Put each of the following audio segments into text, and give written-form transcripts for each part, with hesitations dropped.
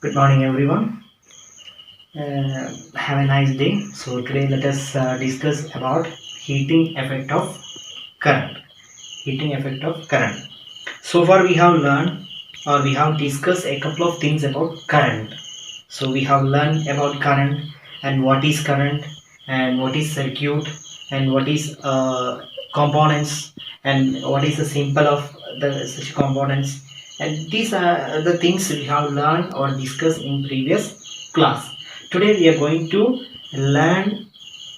Good morning, everyone. Have a nice day. So today let us discuss about heating effect of current. Heating effect of current. So far we have learned or we have discussed a couple of things about current. So we have learned about current and what is current and what is circuit and what is components and what is the symbol of the such components, and these are the things we have learned or discussed in previous class. Today we are going to learn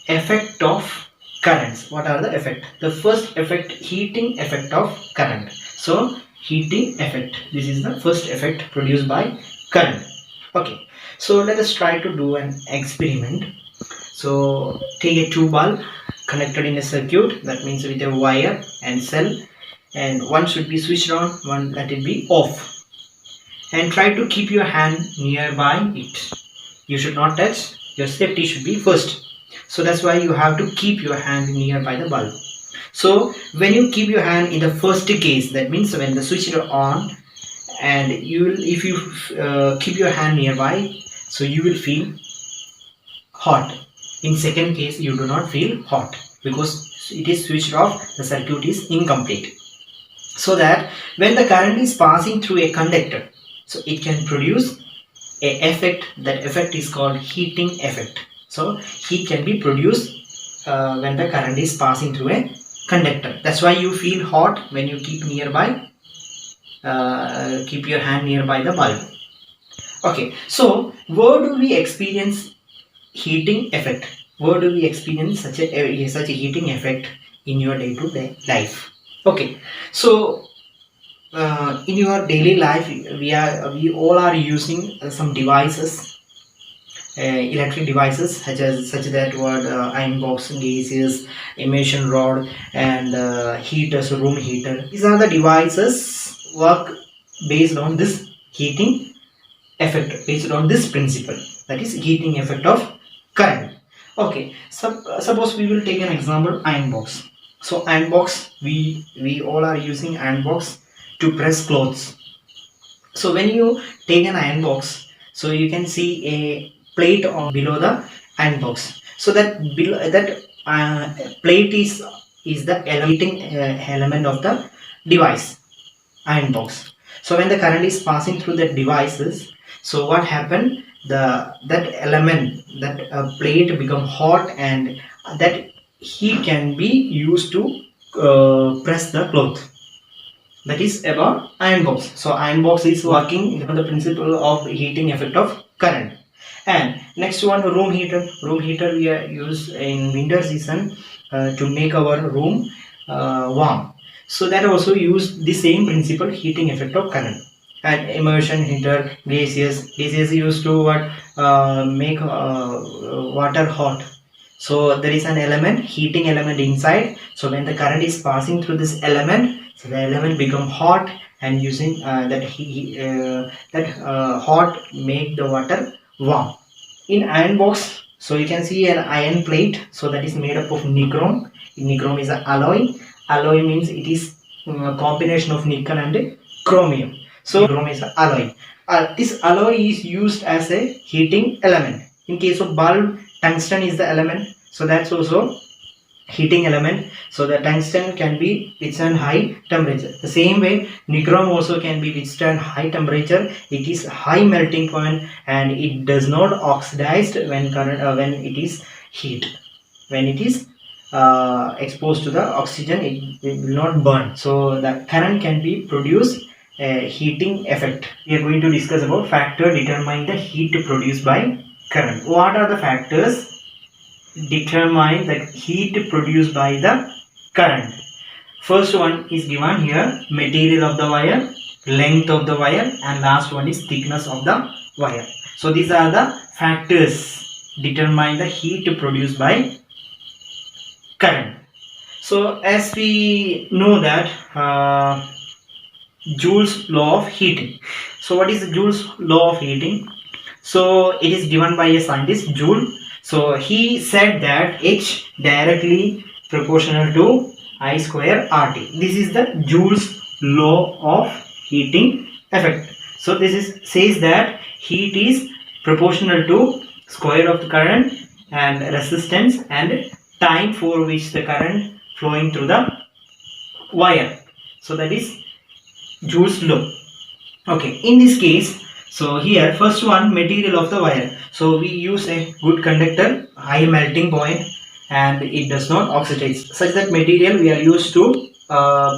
effect of currents. What are the effect? The first effect, heating effect of current. So heating effect, this is the first effect produced by current. Okay, so let us try to do an experiment. So take a two bulb connected in a circuit, that means with a wire and cell, and one should be switched on, one let it be off, and try to keep your hand nearby it. You should not touch, your safety should be first. So that's why you have to keep your hand nearby the bulb. So when you keep your hand in the first case, that means when the switch is on, and you will, if you keep your hand nearby, so you will feel hot. In second case, you do not feel hot because it is switched off, the circuit is incomplete. So that when the current is passing through a conductor, so it can produce a effect. That effect is called heating effect. So heat can be produced when the current is passing through a conductor. That's why you feel hot when you keep nearby, keep your hand nearby the bulb. Okay, so where do we experience heating effect? Where do we experience such a heating effect in your day-to-day life? Okay, so in your daily life, we all are using some devices, electric devices such that what iron box, gases, emission rod, and heaters, room heater. These are the devices work based on this heating effect, based on this principle, that is heating effect of current. Okay, suppose we will take an example, iron box. So iron box, we all are using iron box to press clothes. So when you take an iron box, so you can see a plate on below the iron box. So that below that plate is the heating element of the device, iron box. So when the current is passing through the devices, so what happened, that element, that plate become hot, and that heat can be used to press the cloth. That is about iron box. So iron box is working on the principle of heating effect of current. And next one, room heater. Room heater we are use in winter season to make our room warm. So that also use the same principle, heating effect of current. And immersion heater, gaseous used to what make water hot. So there is an element, heating element inside. So when the current is passing through this element, so the element become hot, and using hot make the water warm. In iron box, so you can see an iron plate, so that is made up of nichrome. Nichrome is an alloy. Alloy means it is a combination of nickel and chromium. So chrome is an alloy. This alloy is used as a heating element. In case of bulb, tungsten is the element, so that's also heating element. So the tungsten can be withstand high temperature. The same way, nichrome also can be withstand high temperature. It is high melting point, and it does not oxidize when when it is heat. When it is exposed to the oxygen, it will not burn. So the current can be produced a heating effect. We are going to discuss about factor determine the heat produced by current. What are the factors determine the heat produced by the current? First one is given here, material of the wire, length of the wire, and last one is thickness of the wire. So these are the factors determine the heat produced by current. So as we know that Joule's law of heating. So what is the Joule's law of heating? So it is given by a scientist, Joule. So he said that H directly proportional to I square RT. This is the Joule's law of heating effect. So this is says that heat is proportional to square of the current and resistance and time for which the current flowing through the wire. So that is Joule's law. Okay, in this case, so here first one, material of the wire. So we use a good conductor, high melting point, and it does not oxidize. Such that material we are used to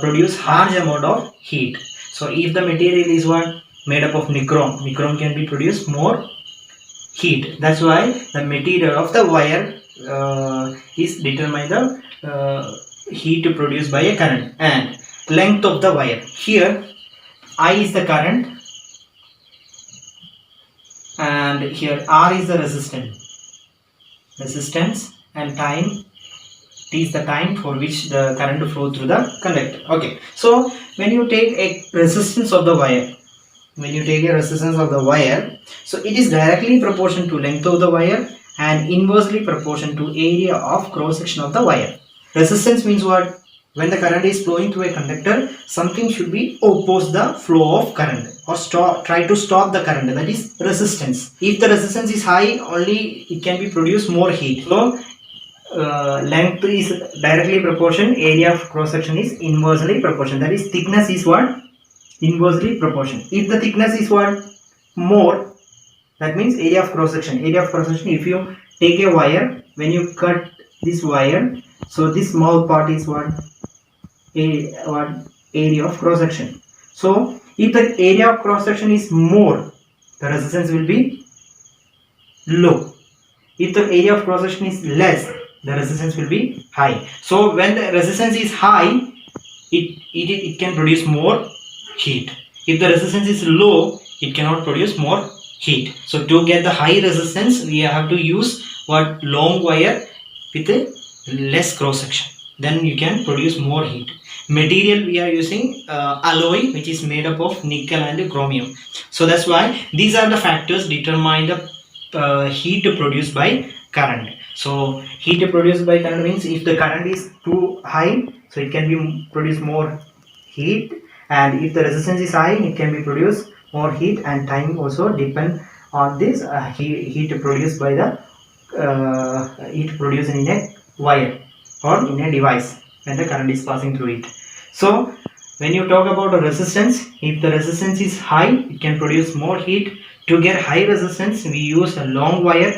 produce large amount of heat. So if the material is what made up of nichrome, nichrome can be produced more heat. That's why the material of the wire is determined the heat produced by a current. And length of the wire. Here I is the current and here R is the resistance and time T is the time for which the current flow through the conductor. Okay, so when you take a resistance of the wire, so it is directly proportional to length of the wire and inversely proportional to area of cross section of the wire. Resistance means what? When the current is flowing through a conductor, something should be oppose the flow of current or try to stop the current. That is resistance. If the resistance is high, only it can be produce more heat. So length is directly proportional, area of cross section is inversely proportional. That is thickness is what? Inversely proportional. If the thickness is what? More, that means area of cross section. Area of cross section, if you take a wire, when you cut this wire, so this small part is what area of cross section. So if the area of cross section is more, the resistance will be low. If the area of cross section is less, the resistance will be high. So when the resistance is high, it can produce more heat. If the resistance is low, it cannot produce more heat. So to get the high resistance, we have to use what? Long wire with a less cross section. Then you can produce more heat. Material we are using alloy, which is made up of nickel and chromium. So that's why these are the factors determine the heat produced by current. So heat produced by current means if the current is too high, so it can be produce more heat, and if the resistance is high, it can be produce more heat, and time also depend on this heat produced by the heat produced in a wire or in a device when the current is passing through it. So when you talk about a resistance, if the resistance is high, it can produce more heat. To get high resistance, we use a long wire.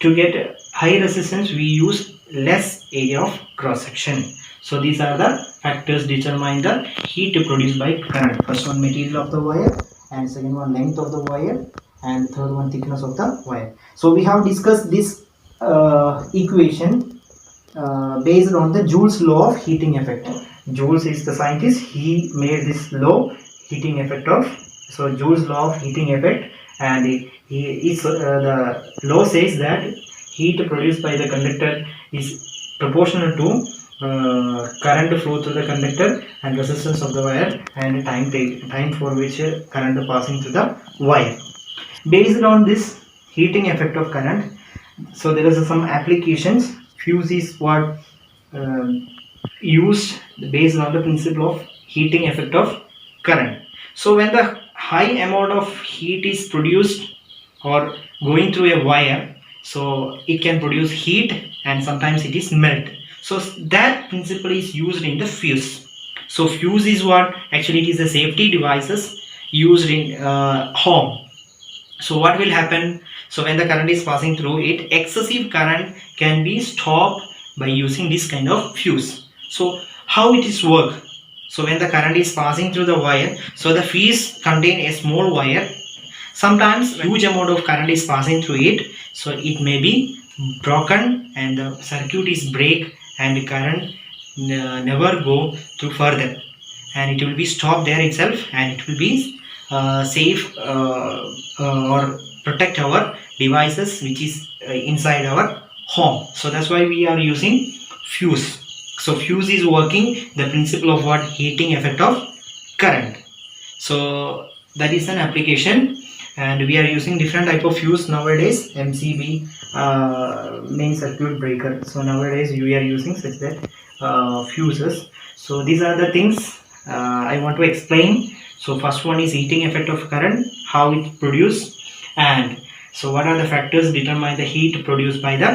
To get high resistance, we use less area of cross section. So these are the factors determine the heat produced by current. First one, material of the wire, and second one, length of the wire, and third one, thickness of the wire. So we have discussed this equation based on the Joule's law of heating effect. Joule's is the scientist. He made this law, heating effect of. So Joule's law of heating effect, and the law says that heat produced by the conductor is proportional to current flow through the conductor and resistance of the wire and time for which current passing through the wire. Based on this heating effect of current, so there is some applications. Fuse is what used based on the principle of heating effect of current. So when the high amount of heat is produced or going through a wire, so it can produce heat and sometimes it is melt. So that principle is used in the fuse. So fuse is what? Actually it is a safety devices used in home. So what will happen? So when the current is passing through it, excessive current can be stopped by using this kind of fuse. So how it is work? So when the current is passing through the wire, so the fuse contain a small wire. Sometimes huge amount of current is passing through it, so it may be broken and the circuit is break and the current never go through further, and it will be stopped there itself, and it will be safe or protect our devices which is inside our home. So that's why we are using fuse. So fuse is working the principle of what? Heating effect of current. So that is an application, and we are using different type of fuse nowadays. MCB, main circuit breaker. So nowadays we are using such that fuses. So these are the things I want to explain. So first one is heating effect of current, how it produced. And so what are the factors determine the heat produced by the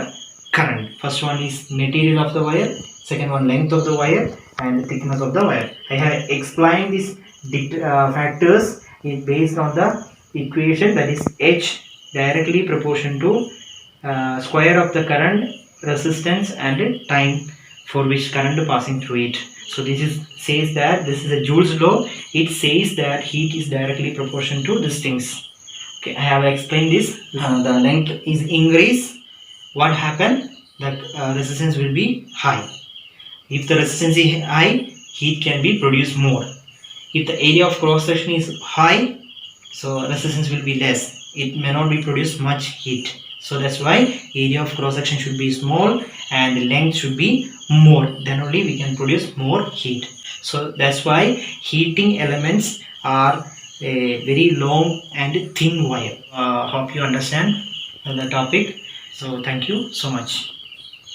current? First one is material of the wire, second one length of the wire, and the thickness of the wire. I have explained these factors based on the equation, that is H directly proportion to square of the current, resistance, and time for which current passing through it. So this is says that this is a Joule's law. It says that heat is directly proportional to these things. Okay, I have explained this. The length is increase. What happen? The resistance will be high. If the resistance is high, heat can be produced more. If the area of cross section is high, so resistance will be less. It may not be produced much heat. So that's why area of cross section should be small and the length should be more. Then only we can produce more heat. So that's why heating elements are a very long and thin wire. Hope you understand the topic. So thank you so much.